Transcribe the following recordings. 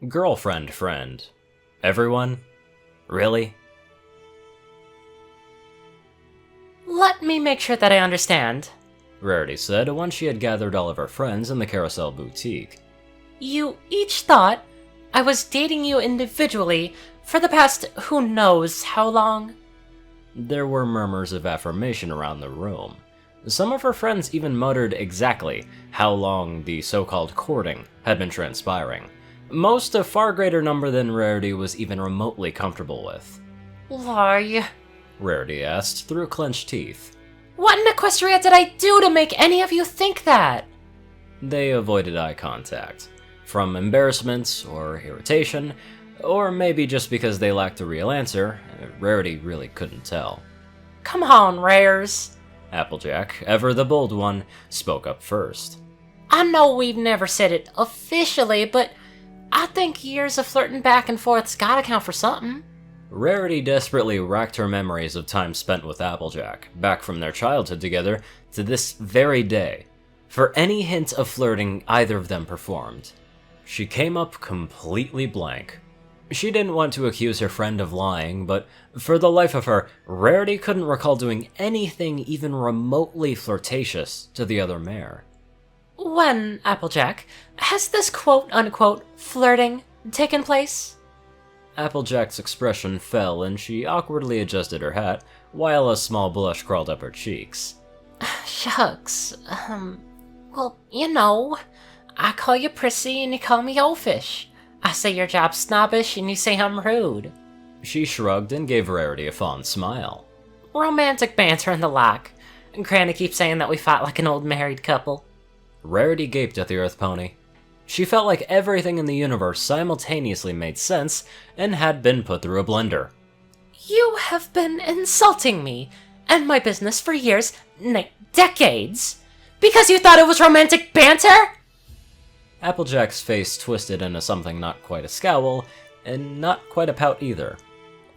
Girlfriend friend. Everyone? Really? Let me make sure that I understand. Rarity said once she had gathered all of her friends in the Carousel Boutique. You each thought I was dating you individually for the past who knows how long? There were murmurs of affirmation around the room. Some of her friends even muttered exactly how long the so-called courting had been transpiring. Most a far greater number than Rarity was even remotely comfortable with. Why? Rarity asked through clenched teeth. What in Equestria did I do to make any of you think that? They avoided eye contact. From embarrassment or irritation, or maybe just because they lacked a real answer, Rarity really couldn't tell. Come on, Rares. Applejack, ever the bold one, spoke up first. I know we've never said it officially, but I think years of flirting back and forth's gotta count for something. Rarity desperately racked her memories of time spent with Applejack, back from their childhood together to this very day, for any hint of flirting either of them performed. She came up completely blank. She didn't want to accuse her friend of lying, but for the life of her, Rarity couldn't recall doing anything even remotely flirtatious to the other mare. When, Applejack, has this quote-unquote flirting taken place? Applejack's expression fell and she awkwardly adjusted her hat, while a small blush crawled up her cheeks. Shucks, well, you know, I call you prissy and you call me oafish. I say your job's snobbish and you say I'm rude. She shrugged and gave Rarity a fond smile. Romantic banter in the lock. And Granny keeps saying that we fought like an old married couple. Rarity gaped at the Earth Pony. She felt like everything in the universe simultaneously made sense and had been put through a blender. You have been insulting me and my business for years, decades, because you thought it was romantic banter? Applejack's face twisted into something not quite a scowl, and not quite a pout either.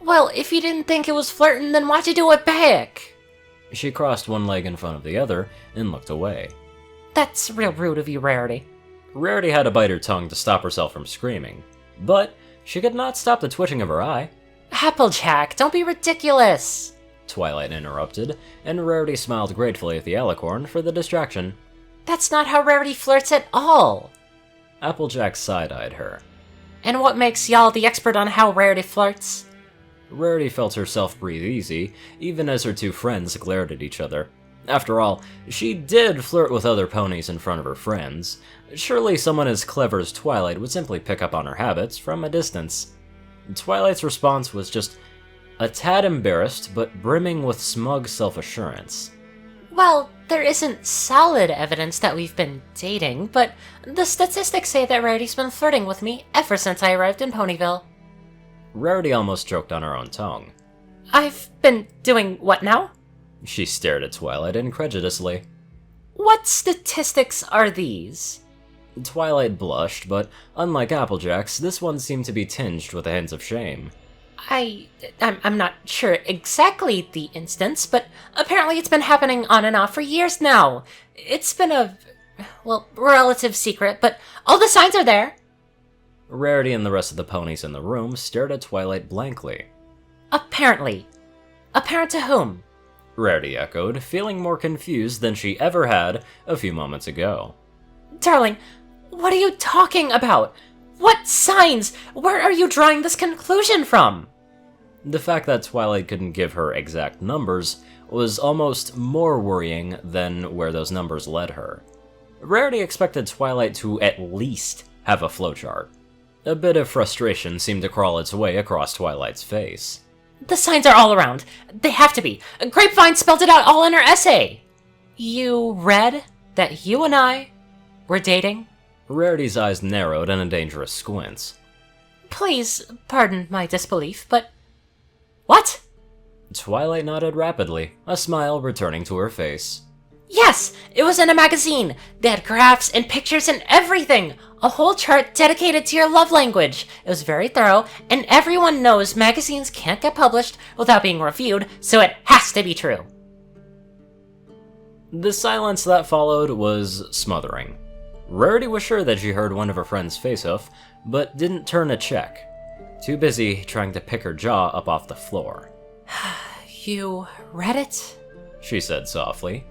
Well, if you didn't think it was flirting, then why'd you do it back? She crossed one leg in front of the other and looked away. That's real rude of you, Rarity. Rarity had to bite her tongue to stop herself from screaming, but she could not stop the twitching of her eye. Applejack, don't be ridiculous! Twilight interrupted, and Rarity smiled gratefully at the alicorn for the distraction. That's not how Rarity flirts at all! Applejack side-eyed her. And what makes y'all the expert on how Rarity flirts? Rarity felt herself breathe easy, even as her two friends glared at each other. After all, she did flirt with other ponies in front of her friends. Surely someone as clever as Twilight would simply pick up on her habits from a distance. Twilight's response was just a tad embarrassed, but brimming with smug self-assurance. Well, there isn't solid evidence that we've been dating, but the statistics say that Rarity's been flirting with me ever since I arrived in Ponyville. Rarity almost choked on her own tongue. I've been doing what now? She stared at Twilight incredulously. What statistics are these? Twilight blushed, but unlike Applejack's, this one seemed to be tinged with a hint of shame. I'm not sure exactly the instance, but apparently it's been happening on and off for years now. It's been a, relative secret, but all the signs are there. Rarity and the rest of the ponies in the room stared at Twilight blankly. Apparently. Apparent to whom? Rarity echoed, feeling more confused than she ever had a few moments ago. Darling, what are you talking about? What signs? Where are you drawing this conclusion from? The fact that Twilight couldn't give her exact numbers was almost more worrying than where those numbers led her. Rarity expected Twilight to at least have a flowchart. A bit of frustration seemed to crawl its way across Twilight's face. The signs are all around. They have to be. Grapevine spelled it out all in her essay. You read that you and I were dating? Rarity's eyes narrowed in a dangerous squint. Please pardon my disbelief, but... What? Twilight nodded rapidly, a smile returning to her face. Yes, it was in a magazine. They had graphs and pictures and everything. A whole chart dedicated to your love language. It was very thorough, and everyone knows magazines can't get published without being reviewed, so it has to be true. The silence that followed was smothering. Rarity was sure that she heard one of her friends face off, but didn't turn a check. Too busy trying to pick her jaw up off the floor. You read it? She said softly.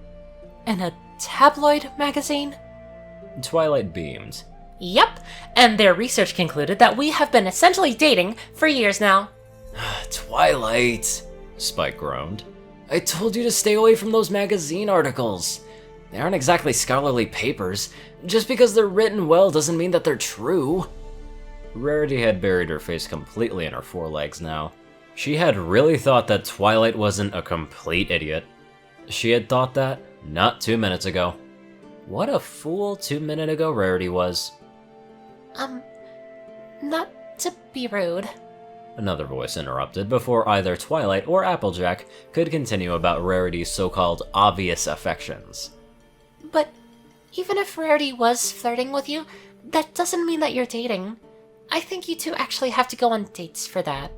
In a tabloid magazine? Twilight beamed. Yep, and their research concluded that we have been essentially dating for years now. Twilight, Spike groaned. I told you to stay away from those magazine articles. They aren't exactly scholarly papers. Just because they're written well doesn't mean that they're true. Rarity had buried her face completely in her forelegs now. She had really thought that Twilight wasn't a complete idiot. She had thought that not 2 minutes ago. What a fool 2 minutes ago Rarity was. Not to be rude. Another voice interrupted before either Twilight or Applejack could continue about Rarity's so-called obvious affections. But even if Rarity was flirting with you, that doesn't mean that you're dating. I think you two actually have to go on dates for that.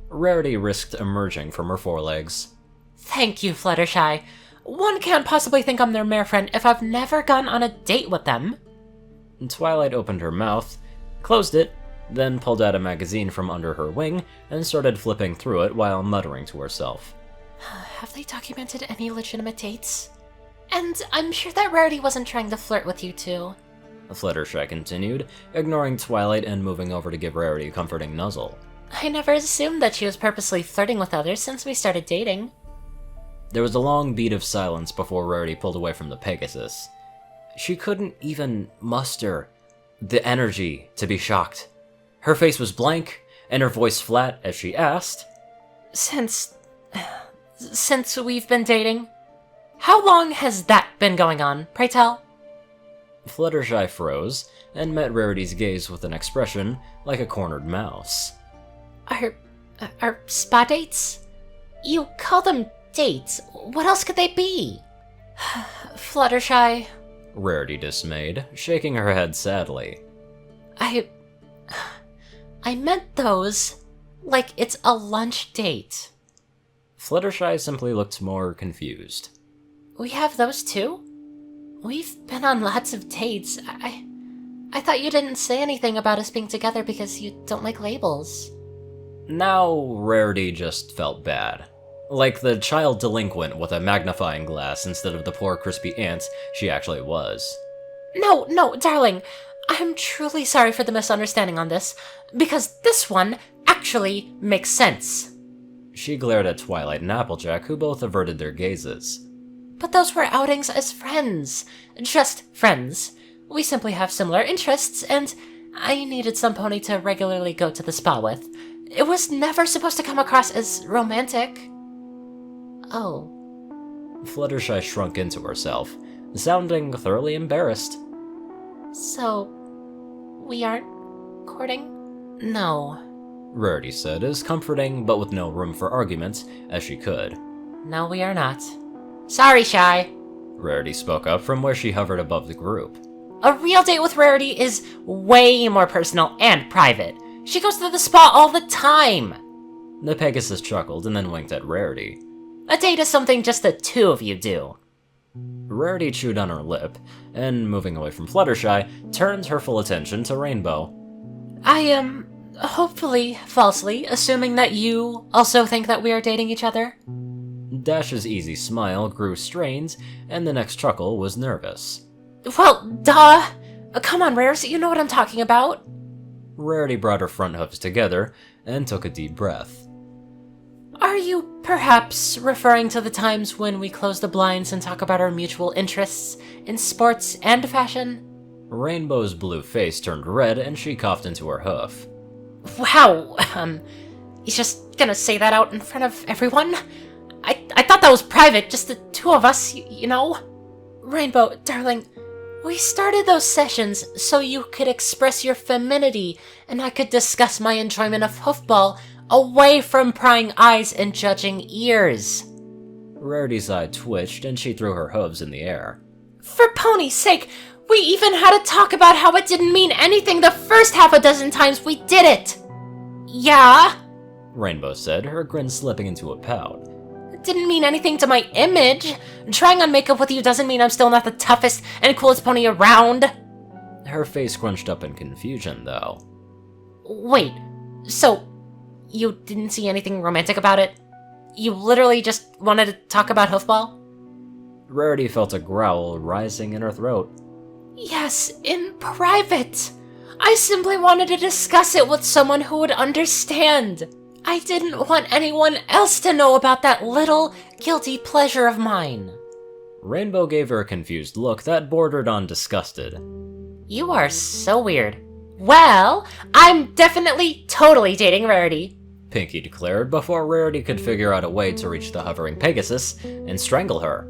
Rarity risked emerging from her forelegs. Thank you, Fluttershy. One can't possibly think I'm their mare friend if I've never gone on a date with them. Twilight opened her mouth, closed it, then pulled out a magazine from under her wing and started flipping through it while muttering to herself. Have they documented any legitimate dates? And I'm sure that Rarity wasn't trying to flirt with you two. Fluttershy continued, ignoring Twilight and moving over to give Rarity a comforting nuzzle. I never assumed that she was purposely flirting with others since we started dating. There was a long beat of silence before Rarity pulled away from the Pegasus. She couldn't even muster the energy to be shocked. Her face was blank, and her voice flat as she asked, Since we've been dating? How long has that been going on, pray tell? Fluttershy froze, and met Rarity's gaze with an expression like a cornered mouse. Are spa dates? You call them dates. What else could they be? Fluttershy. Rarity dismayed, shaking her head sadly. I meant those like it's a lunch date. Fluttershy simply looked more confused. We have those too? We've been on lots of dates. I thought you didn't say anything about us being together because you don't like labels. Now, Rarity just felt bad. Like the child delinquent with a magnifying glass instead of the poor crispy ant she actually was. No, darling. I'm truly sorry for the misunderstanding on this, because this one actually makes sense. She glared at Twilight and Applejack, who both averted their gazes. But those were outings as friends. Just friends. We simply have similar interests, and I needed some pony to regularly go to the spa with. It was never supposed to come across as romantic. Oh. Fluttershy shrunk into herself, sounding thoroughly embarrassed. So, we aren't courting? No. Rarity said, as comforting but with no room for argument as she could. No, we are not. Sorry, Shy. Rarity spoke up from where she hovered above the group. A real date with Rarity is way more personal and private. She goes to the spa all the time. The Pegasus chuckled and then winked at Rarity. A date is something just the two of you do. Rarity chewed on her lip, and moving away from Fluttershy, turned her full attention to Rainbow. I am, hopefully, falsely, assuming that you also think that we are dating each other. Dash's easy smile grew strained, and the next chuckle was nervous. Well, duh! Come on, Rares, you know what I'm talking about. Rarity brought her front hooves together, and took a deep breath. Are you perhaps referring to the times when we close the blinds and talk about our mutual interests in sports and fashion? Rainbow's blue face turned red, and she coughed into her hoof. Wow, he's just gonna say that out in front of everyone? I thought that was private, just the two of us, you know? Rainbow, darling, we started those sessions so you could express your femininity, and I could discuss my enjoyment of hoofball away from prying eyes and judging ears. Rarity's eye twitched, and she threw her hooves in the air. For pony's sake, we even had a talk about how it didn't mean anything the first half a dozen times we did it. Yeah? Rainbow said, her grin slipping into a pout. It didn't mean anything to my image. Trying on makeup with you doesn't mean I'm still not the toughest and coolest pony around. Her face scrunched up in confusion, though. Wait, so you didn't see anything romantic about it? You literally just wanted to talk about Hoofball? Rarity felt a growl rising in her throat. Yes, in private. I simply wanted to discuss it with someone who would understand. I didn't want anyone else to know about that little guilty pleasure of mine. Rainbow gave her a confused look that bordered on disgusted. You are so weird. Well, I'm definitely totally dating Rarity, Pinky declared before Rarity could figure out a way to reach the hovering Pegasus and strangle her.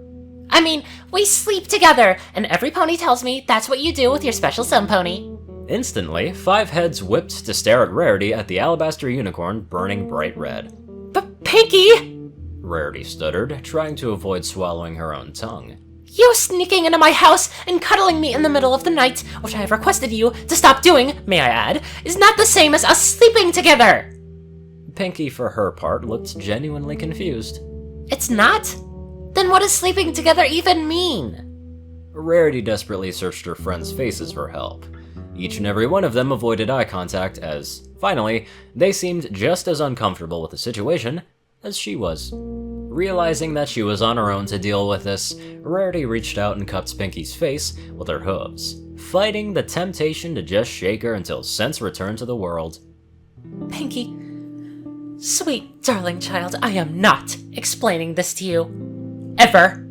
I mean, we sleep together, and every pony tells me that's what you do with your special sun pony. Instantly, 5 heads whipped to stare at Rarity at the alabaster unicorn burning bright red. But Pinky! Rarity stuttered, trying to avoid swallowing her own tongue. You sneaking into my house and cuddling me in the middle of the night, which I have requested you to stop doing, may I add, is not the same as us sleeping together! Pinky, for her part, looked genuinely confused. It's not? Then what does sleeping together even mean? Rarity desperately searched her friends' faces for help. Each and every one of them avoided eye contact as, finally, they seemed just as uncomfortable with the situation as she was. Realizing that she was on her own to deal with this, Rarity reached out and cupped Pinky's face with her hooves, fighting the temptation to just shake her until sense returned to the world. Pinky, sweet darling child, I am not explaining this to you. Ever.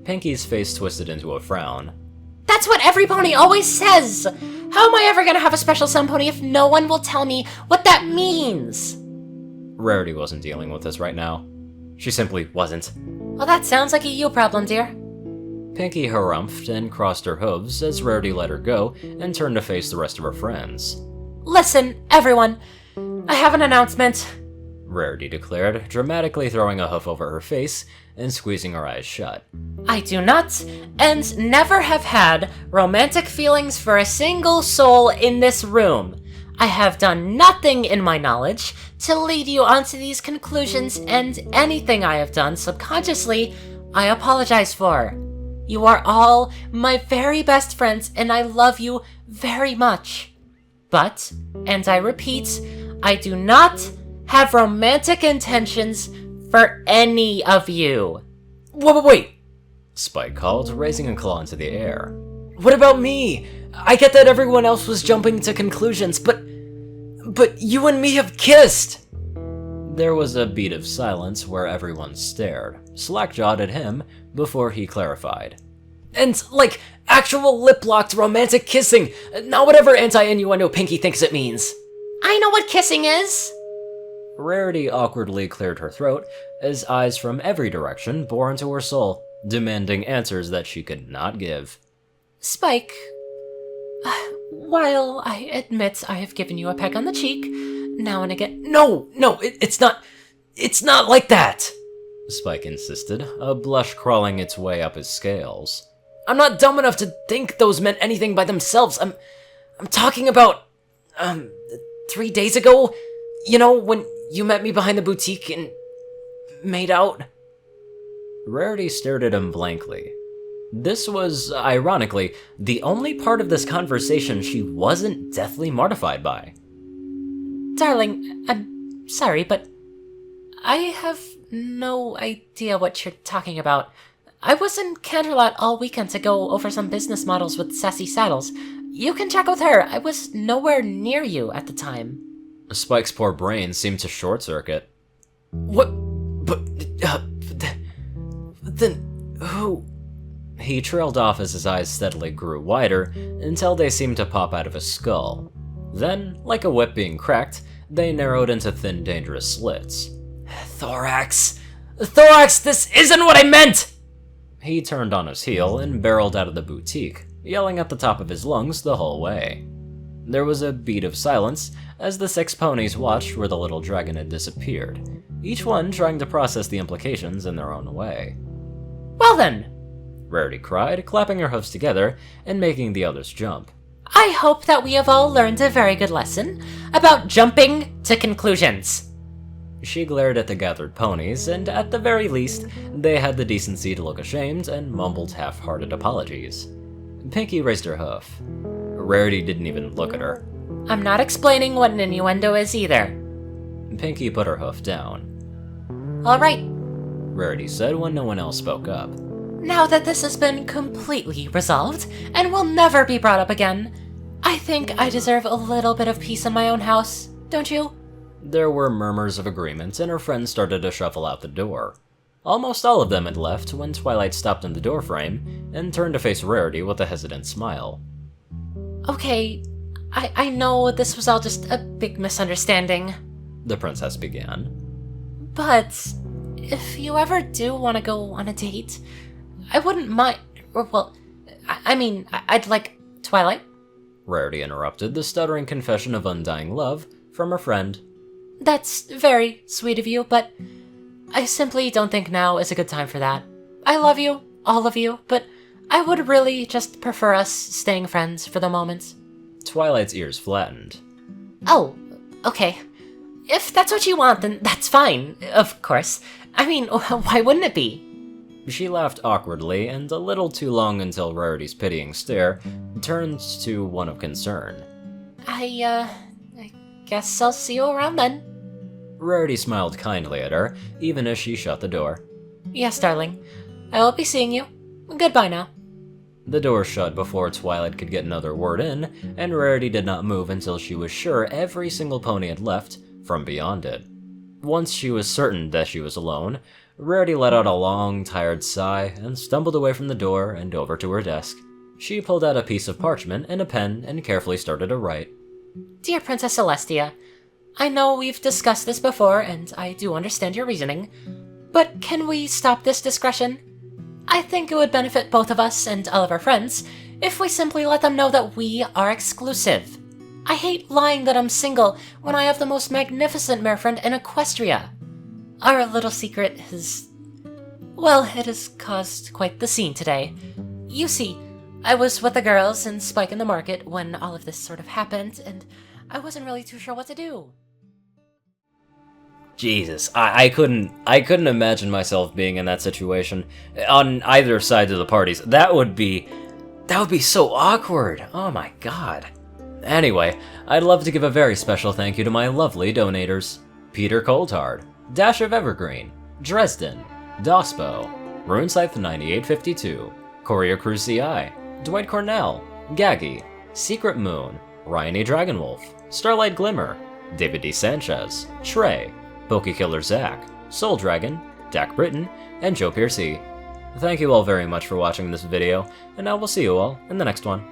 Pinky's face twisted into a frown. That's what every pony always says! How am I ever gonna have a special sun pony if no one will tell me what that means? Rarity wasn't dealing with this right now. She simply wasn't. Well, that sounds like a you problem, dear. Pinky harumphed and crossed her hooves as Rarity let her go and turned to face the rest of her friends. Listen, everyone, I have an announcement. Rarity declared, dramatically throwing a hoof over her face and squeezing her eyes shut. I do not, and never have had, romantic feelings for a single soul in this room. I have done nothing in my knowledge to lead you onto these conclusions, and anything I have done subconsciously, I apologize for. You are all my very best friends, and I love you very much. But, and I repeat, I do not have romantic intentions for any of you. Wait! Spike called, raising a claw into the air. What about me? I get that everyone else was jumping to conclusions, but you and me have kissed! There was a beat of silence where everyone stared, slack-jawed at him, before he clarified. And, like, actual lip-locked romantic kissing, not whatever anti-innuendo Pinky thinks it means. I know what kissing is! Rarity awkwardly cleared her throat as eyes from every direction bore into her soul, demanding answers that she could not give. Spike, while I admit I have given you a peck on the cheek, now and again— No, it's not like that! Spike insisted, a blush crawling its way up his scales. I'm not dumb enough to think those meant anything by themselves. I'm talking about, 3 days ago? You know, when you met me behind the boutique and made out? Rarity stared at him blankly. This was, ironically, the only part of this conversation she wasn't deathly mortified by. Darling, I'm sorry, but I have no idea what you're talking about. I was in Canterlot all weekend to go over some business models with Sassy Saddles. You can check with her. I was nowhere near you at the time. Spike's poor brain seemed to short-circuit. What? But, then, who? He trailed off as his eyes steadily grew wider, until they seemed to pop out of his skull. Then, like a whip being cracked, they narrowed into thin, dangerous slits. Thorax! Thorax, this isn't what I meant! He turned on his heel and barreled out of the boutique, yelling at the top of his lungs the whole way. There was a beat of silence as the 6 ponies watched where the little dragon had disappeared, each one trying to process the implications in their own way. Well then, Rarity cried, clapping her hoofs together and making the others jump. I hope that we have all learned a very good lesson about jumping to conclusions. She glared at the gathered ponies, and at the very least, they had the decency to look ashamed and mumbled half-hearted apologies. Pinky raised her hoof. Rarity didn't even look at her. I'm not explaining what an innuendo is either. Pinky put her hoof down. Alright, Rarity said when no one else spoke up. now that this has been completely resolved, and will never be brought up again, I think I deserve a little bit of peace in my own house, don't you? There were murmurs of agreement, and her friends started to shuffle out the door. Almost all of them had left when Twilight stopped in the doorframe and turned to face Rarity with a hesitant smile. Okay, I know this was all just a big misunderstanding, The princess began. but if you ever do want to go on a date, I wouldn't mind, or well, I'd like Twilight. Rarity interrupted the stuttering confession of undying love from her friend. That's very sweet of you, but I simply don't think now is a good time for that. I love you, all of you, but I would really just prefer us staying friends for the moment. Twilight's ears flattened. Oh, okay. If that's what you want, then that's fine, of course. I mean, why wouldn't it be? She laughed awkwardly and a little too long until Rarity's pitying stare turned to one of concern. I guess I'll see you around then. Rarity smiled kindly at her, even as she shut the door. Yes, darling. I will be seeing you. Goodbye now. The door shut before Twilight could get another word in, and Rarity did not move until she was sure every single pony had left from beyond it. Once she was certain that she was alone, Rarity let out a long, tired sigh and stumbled away from the door and over to her desk. She pulled out a piece of parchment and a pen and carefully started to write. Dear Princess Celestia, I know we've discussed this before, and I do understand your reasoning, but can we stop this discretion? I think it would benefit both of us and all of our friends if we simply let them know that we are exclusive. I hate lying that I'm single when I have the most magnificent mare friend in Equestria. Our little secret has... well, it has caused quite the scene today. You see, I was with the girls and Spike in the market when all of this sort of happened, and I wasn't really too sure what to do. Jesus, I couldn't imagine myself being in that situation on either side of the parties. That would be so awkward. Oh my god. Anyway, I'd love to give a very special thank you to my lovely donators. Peter Coulthard, Dash of Evergreen, Dresdon, Dospo, RuneScythe9852, CourierCruz CI, Dwight Cornel, Gagi, Secret Moon, Ryanny Dragonwolf, Starlight Glimmer, David D. Sanchez, Trey, Pokekiller Zach, Soul Dragon, Dak Britton, and Joe Piercy. Thank you all very much for watching this video, and I will see you all in the next one.